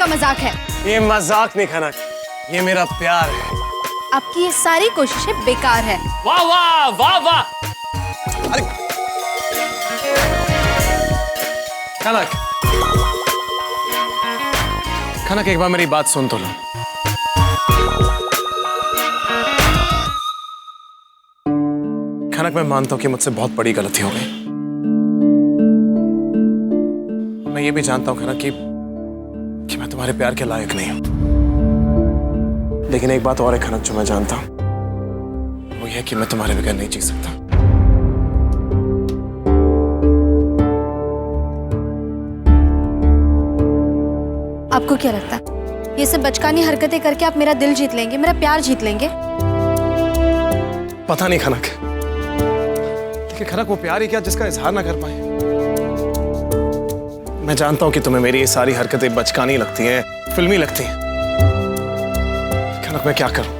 आपका मजाक है। ये मजाक नहीं खनक, ये मेरा प्यार है। आपकी ये सारी कोशिशें बेकार है। वाह वाह वाह वाह। अरे खनक, खनक एक बार मेरी बात सुन तो लो। खनक मैं मानता हूं कि मुझसे बहुत बड़ी गलती हो गई। मैं ये भी जानता हूं खनक कि मैं तुम्हारे प्यार के लायक नहीं हूं। लेकिन एक बात और है खनक जो मैं जानता हूं, वो ये है कि मैं तुम्हारे बगैर नहीं जी सकता। आपको क्या लगता है ये सब बचकानी हरकतें करके आप मेरा दिल जीत लेंगे, मेरा प्यार जीत लेंगे? पता नहीं खनक, लेकिन खनक वो प्यार ही क्या जिसका इजहार ना कर पाए। मैं जानता हूं कि तुम्हें मेरी ये सारी हरकतें बचकानी लगती हैं, फिल्मी लगती हैं। खनक मैं क्या करूं?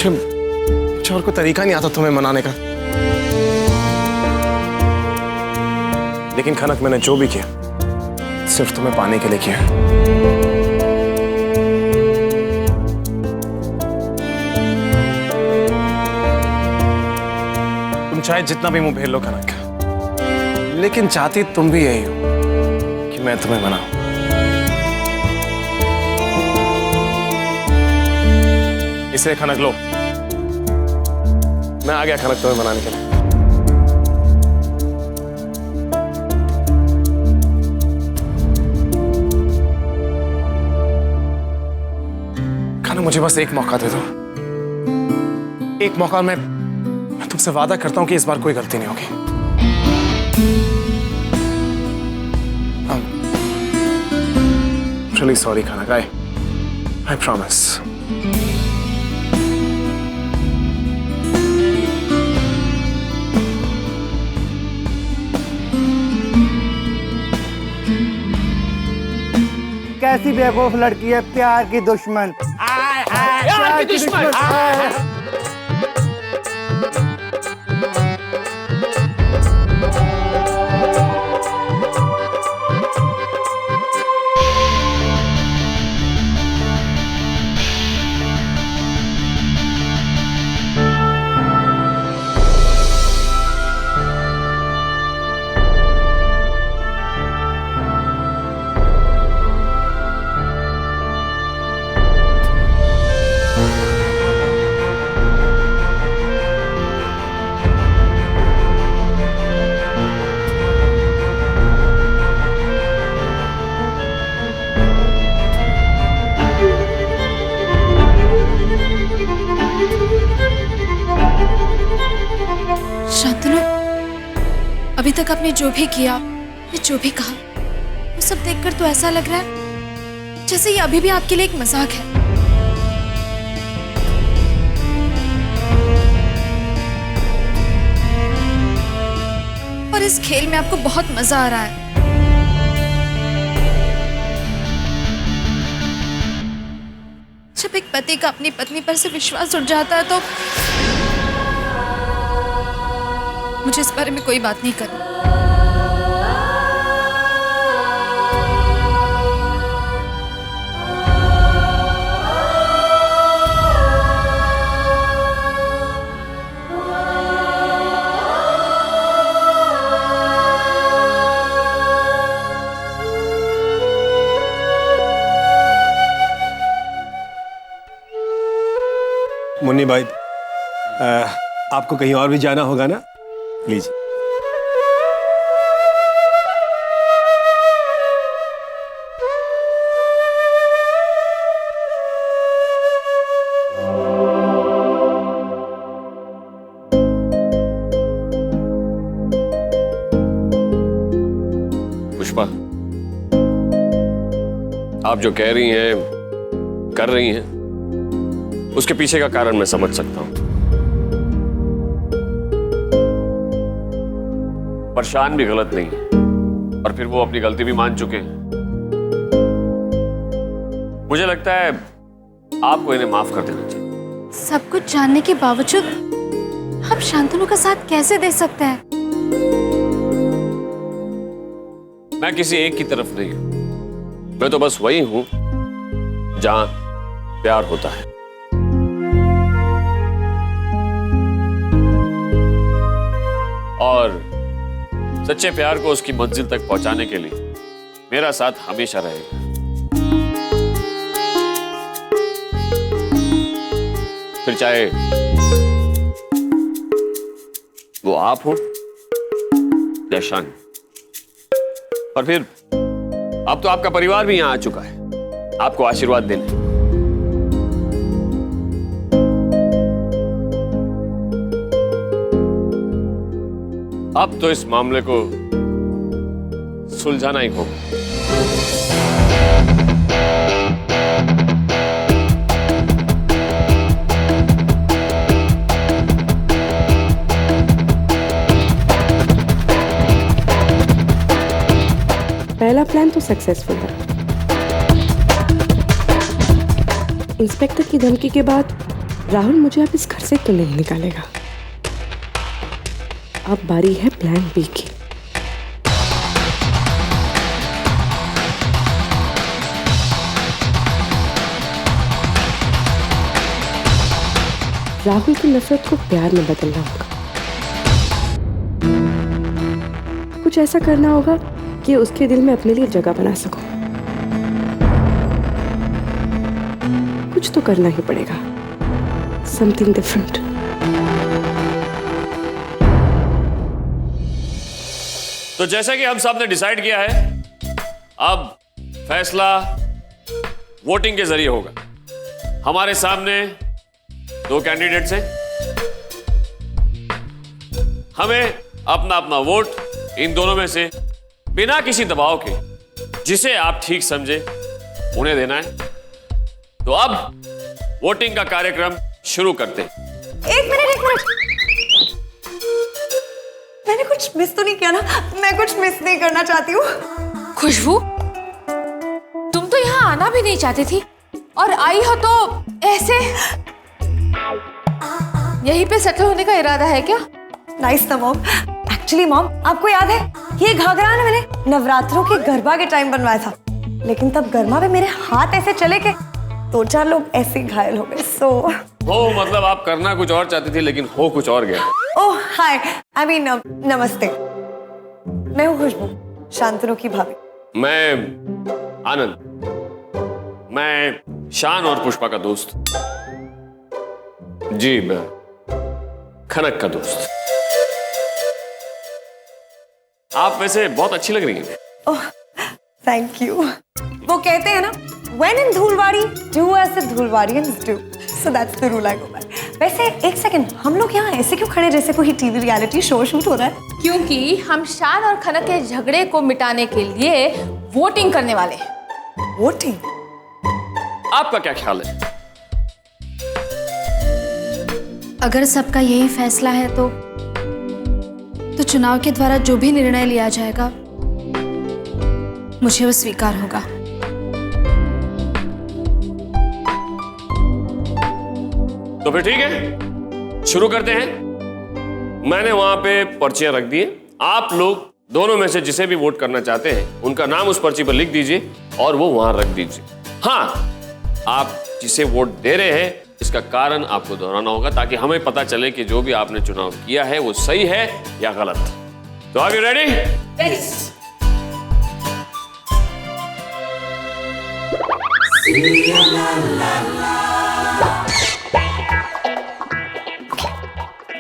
मुझे और कोई तरीका नहीं आता तुम्हें मनाने का। लेकिन खनक मैंने जो भी किया सिर्फ तुम्हें पाने के लिए किया। तुम चाहे जितना भी मुंह फेर लो खनक, लेकिन चाहती तुम भी यही हो कि मैं तुम्हें मनाऊं। इसे खनक लो, मैं आ गया खनक तुम्हें मनाने के लिए। खनक मुझे बस एक मौका दे दो, एक मौका। मैं तुमसे वादा करता हूं कि इस बार कोई गलती नहीं होगी। Really sorry, Khanak. I promise. कैसी बेवकूफ लड़की है, प्यार की दुश्मन। प्यार की दुश्मन। अभी तक आपने जो भी किया, जो भी कहा, वो सब देखकर तो ऐसा लग रहा है जैसे ये अभी भी आपके लिए एक मजाक है। और इस खेल में आपको बहुत मजा आ रहा है। जब एक पति का अपनी पत्नी पर से विश्वास उठ जाता है तो मुझे इस बारे में कोई बात नहीं करनी। मुन्नी भाई, आपको कहीं और भी जाना होगा ना, प्लीज। पुष्पा, आप जो कह रही हैं, कर रही हैं, उसके पीछे का कारण मैं समझ सकता हूं। प्रशांत भी गलत नहीं है और फिर वो अपनी गलती भी मान चुके हैं। मुझे लगता है आपको इन्हें माफ कर देना चाहिए। सब कुछ जानने के बावजूद आप शांतनु का साथ कैसे दे सकते हैं? मैं किसी एक की तरफ नहीं हूं, मैं तो बस वही हूं जहां प्यार होता है। और सच्चे प्यार को उसकी मंजिल तक पहुंचाने के लिए मेरा साथ हमेशा रहेगा। फिर चाहे वो आप हो या शान, और फिर अब तो आपका परिवार भी यहां आ चुका है आपको आशीर्वाद देने। अब तो इस मामले को सुलझाना ही होगा। पहला प्लान तो सक्सेसफुल है। इंस्पेक्टर की धमकी के बाद राहुल मुझे अब इस घर से तो नहीं निकालेगा। अब बारी है प्लान बी की। राहुल की नफरत को प्यार में बदलना होगा। कुछ ऐसा करना होगा कि उसके दिल में अपने लिए जगह बना सकूं। कुछ तो करना ही पड़ेगा, समथिंग डिफरेंट। तो जैसा कि हम सब ने डिसाइड किया है, अब फैसला वोटिंग के जरिए होगा। हमारे सामने 2 कैंडिडेट्स हैं। हमें अपना अपना वोट इन दोनों में से बिना किसी दबाव के जिसे आप ठीक समझे उन्हें देना है। तो अब वोटिंग का कार्यक्रम शुरू करते हैं। एक मिनट। मैंने कुछ मिस तो नहीं किया ना? मैं कुछ मिस नहीं करना चाहती हूँ। खुशबू, तुम तो यहाँ आना भी नहीं चाहती थी और आई हो तो ऐसे। यहीं पे सेटल होने का इरादा है क्या? नाइस ना मॉम। एक्चुअली मॉम, आपको याद है ये घाघरा ना मैंने नवरात्रों के गरबा के टाइम बनवाया था, लेकिन तब गरमा पे मेरे हाथ ऐसे चले के 2-4 लोग ऐसे ही घायल हो गए। सो मतलब आप करना कुछ और चाहती थी लेकिन हो कुछ और गया। ओह हाय, आई मीन नमस्ते। मैं हूँ खुशबू, शांतनु की भाभी। मैं आनंद, मैं शान और पुष्पा का दोस्त। जी, मैं खनक का दोस्त। आप वैसे बहुत अच्छी लग रही हैं। Oh thank you. वो कहते हैं ना, when in धूलवाड़ी do as the धूलवाड़ियंस do, so that's the rule I go by। वैसे एक सेकंड, हम लोग यहाँ ऐसे क्यों खड़े जैसे कोई टीवी रियलिटी शो शूट हो रहा है? क्योंकि हम शान और खनक के झगड़े को मिटाने के लिए वोटिंग करने वाले हैं। वोटिंग? आपका क्या ख्याल है? अगर सबका यही फैसला है तो चुनाव के द्वारा जो भी निर्णय लिया जाएगा मुझे वो स्वीकार होगा। तो फिर ठीक है, शुरू करते हैं। मैंने वहां पे पर्चियां रख दी हैं। आप लोग दोनों में से जिसे भी वोट करना चाहते हैं उनका नाम उस पर्ची पर लिख दीजिए और वो वहां रख दीजिए। हाँ, आप जिसे वोट दे रहे हैं इसका कारण आपको दोहराना होगा ताकि हमें पता चले कि जो भी आपने चुनाव किया है वो सही है या गलत। तो आर यू रेडी?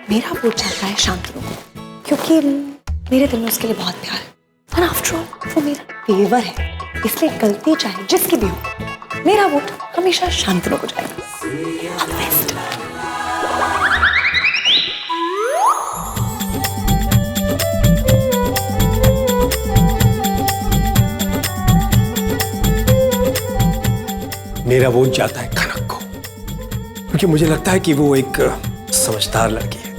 मेरा वोट जाता है शांतनु को, क्योंकि मेरे दिल में उसके लिए बहुत प्यार है। आफ्टर ऑल वो मेरा फेवर है, इसलिए गलती चाहे जिसकी भी हो, मेरा वोट हमेशा शांतनु को जाएगा। All the best. मेरा वोट जाता है खनक को, क्योंकि मुझे लगता है कि वो एक समझदार लड़की है।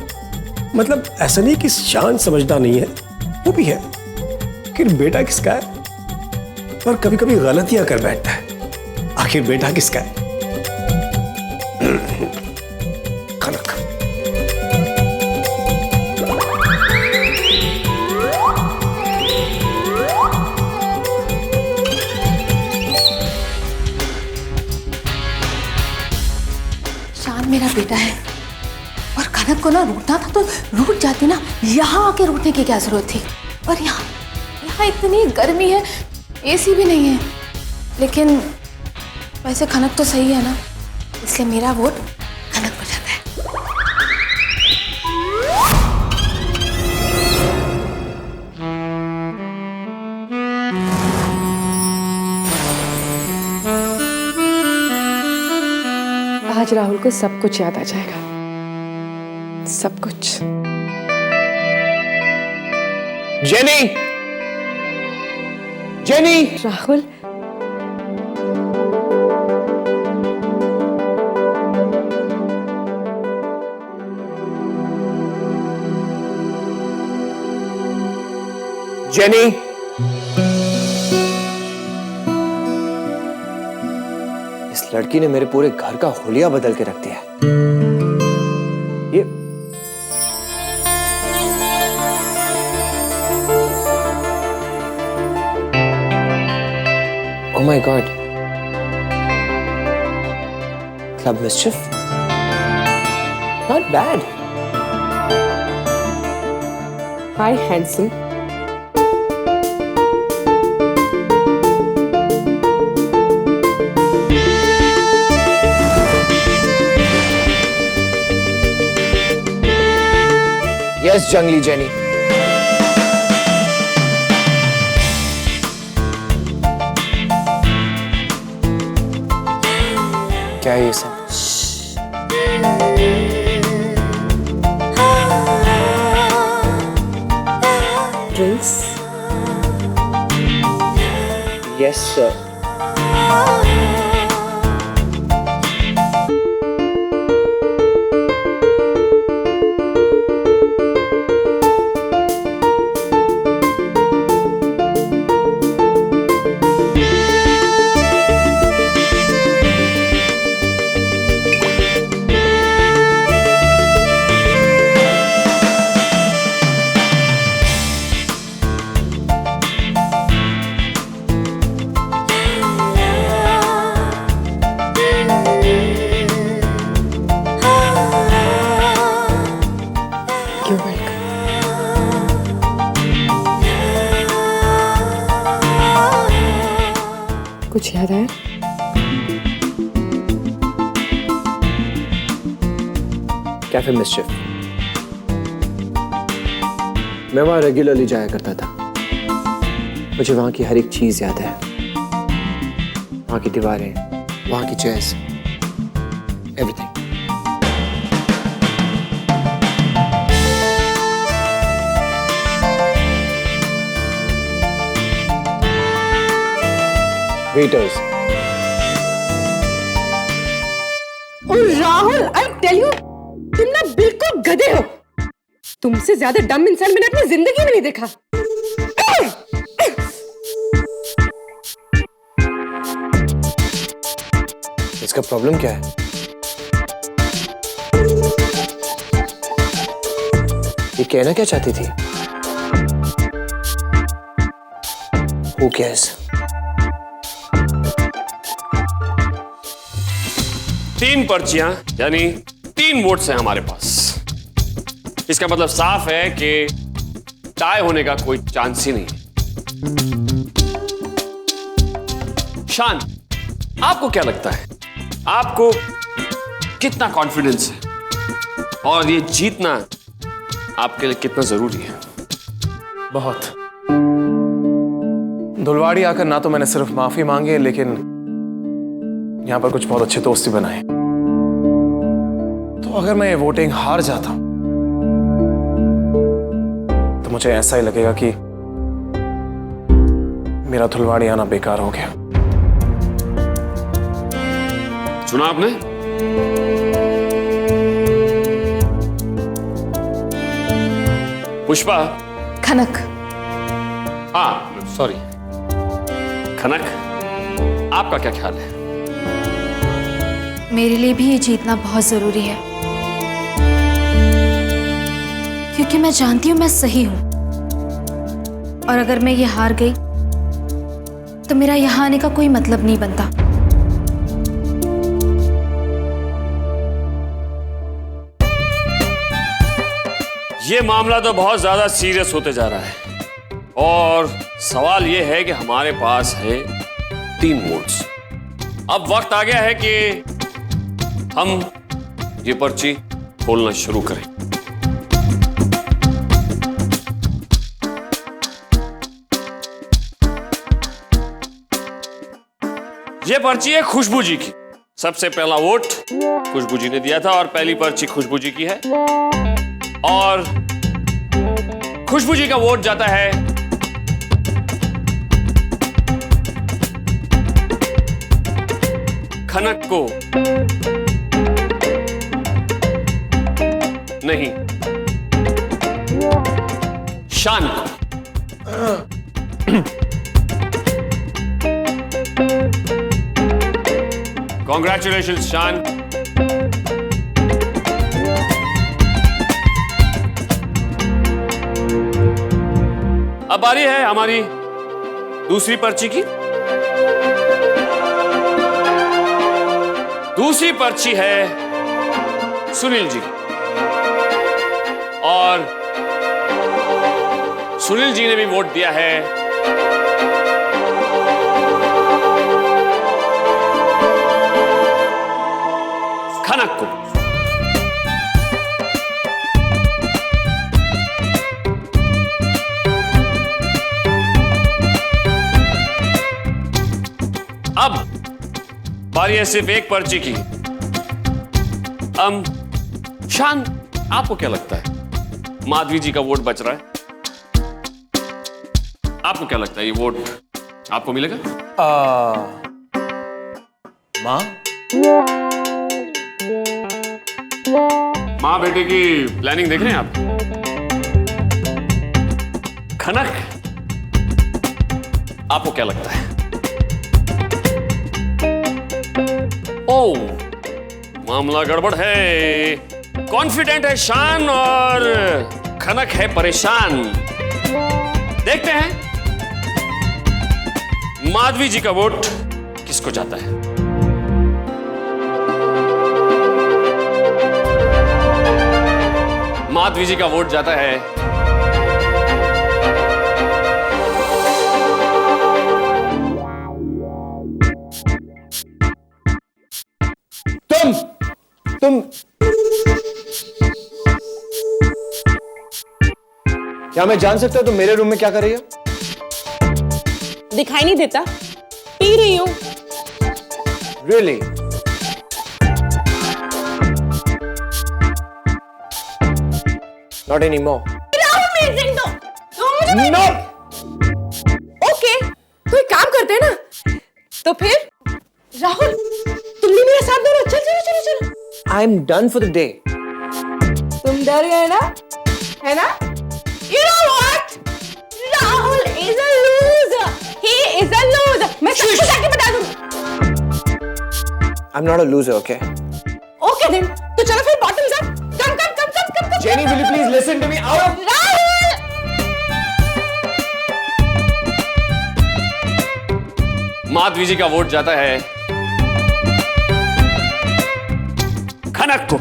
मतलब ऐसा नहीं कि शान समझदार नहीं है, वो भी है, लेकिन बेटा किसका है? और कभी कभी गलतियां कर बैठता है। आखिर बेटा किसका है? खनक। मेरा बेटा है और कनक को ना रूठना था तो रूठ जाती ना, यहाँ आके रूठने की क्या जरूरत थी। और यहाँ इतनी गर्मी है, एसी भी नहीं है। लेकिन वैसे कनक तो सही है ना, इसलिए मेरा वोट कनक को जाता है। आज राहुल को सब कुछ याद आ जाएगा, सब कुछ। जेनी, जेनी, राहुल, जेनी, इस लड़की ने मेरे पूरे घर का हुलिया बदल के रख दिया है। ये oh my God, club mischief, not bad. Hi handsome. Yes जंगली जेनी। क्या है ये सब? ड्रिंक्स। Yes sir. कुछ याद आया? कैफे मिस्चिफ, मैं वहां रेगुलरली जाया करता था। मुझे वहां की हर एक चीज याद है, वहां की दीवारें, वहां की चेयर्स, एवरीथिंग। वेटर्स। और राहुल, आई टेल यू, तुम ना बिल्कुल गधे हो। तुमसे ज्यादा डम इंसान मैंने अपनी जिंदगी में नहीं देखा। इसका प्रॉब्लम क्या है? ये कहना क्या चाहती थी? Who cares? 3 पर्चियां यानी 3 वोट्स हैं हमारे पास। इसका मतलब साफ है कि टाई होने का कोई चांस ही नहीं। शान, आपको क्या लगता है, आपको कितना कॉन्फिडेंस है और ये जीतना आपके लिए कितना जरूरी है? बहुत। धुलवाड़ी आकर ना तो मैंने सिर्फ माफी मांगी है, लेकिन यहां पर कुछ बहुत अच्छे दोस्त भी बनाए। तो अगर मैं ये वोटिंग हार जाता हूं तो मुझे ऐसा ही लगेगा कि मेरा धुलवाड़ी आना बेकार हो गया। सुना आपने? पुष्पा। खनक। सॉरी, खनक, आपका क्या ख्याल है? मेरे लिए भी ये जीतना बहुत जरूरी है, क्योंकि मैं जानती हूं मैं सही हूं। और अगर मैं ये हार गई तो मेरा यहां आने का कोई मतलब नहीं बनता। ये मामला तो बहुत ज्यादा सीरियस होते जा रहा है और सवाल ये है कि हमारे पास है 3 वोट्स। अब वक्त आ गया है कि हम ये पर्ची खोलना शुरू करें। ये पर्ची है खुशबू जी की। सबसे पहला वोट खुशबू जी ने दिया था और पहली पर्ची खुशबू जी की है और खुशबू जी का वोट जाता है खनक को। नहीं, शान को। कॉन्ग्रेचुलेशंस शान। अब बारी है हमारी दूसरी पर्ची की। दूसरी पर्ची है सुनील जी और सुनील जी ने भी वोट दिया है खनक को। अब बारी है सिर्फ एक पर्ची की। शान, आपको क्या लगता है माधवी जी का वोट बच रहा है? आपको क्या लगता है ये वोट आपको मिलेगा? माँ, माँ बेटे की प्लानिंग देख रहे हैं आप? खनक, आपको क्या लगता है? ओ, मामला गड़बड़ है। कॉन्फिडेंट है शान और खनक है परेशान। देखते हैं माधवी जी का वोट किसको जाता है। माधवी जी का वोट जाता है तुम क्या मैं जान सकता हूं तुम मेरे रूम में क्या कर रही हो? दिखाई नहीं देता? पी रही हूँ। Really? Not anymore. No. Okay, तो एक काम करते हैं ना, तो फिर राहुल तुम भी मेरे साथ दोनों। चल चलो चलो चलो। I'm done for the day. तुम डर गए ना, है ना? You know what? Rahul is a loser. He is a loser. मैं सबको जाके बता दूँ। I'm not a loser, okay? Okay then, तो चलो फिर bottoms up. Come. Jenny, will you please listen to me? Out of... Rahul! Madhavi जी का वोट जाता है खनक को।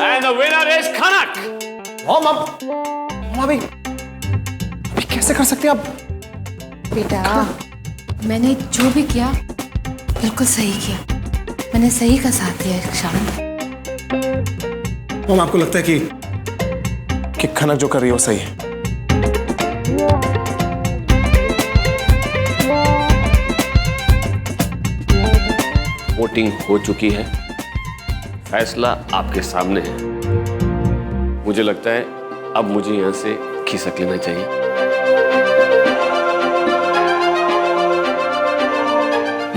And the winner is खनक। हम अभी कैसे कर सकते हैं आप? बेटा, मैंने जो भी किया बिल्कुल सही किया। मैंने सही का साथ दिया शान। मम, आपको लगता है कि खनक जो कर रही है वो सही है? वोटिंग हो चुकी है, फैसला आपके सामने है। मुझे लगता है अब मुझे यहां से खिसक लेना चाहिए।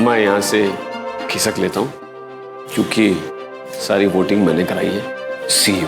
मैं यहां से खिसक लेता हूं क्योंकि सारी वोटिंग मैंने कराई है। सी यू।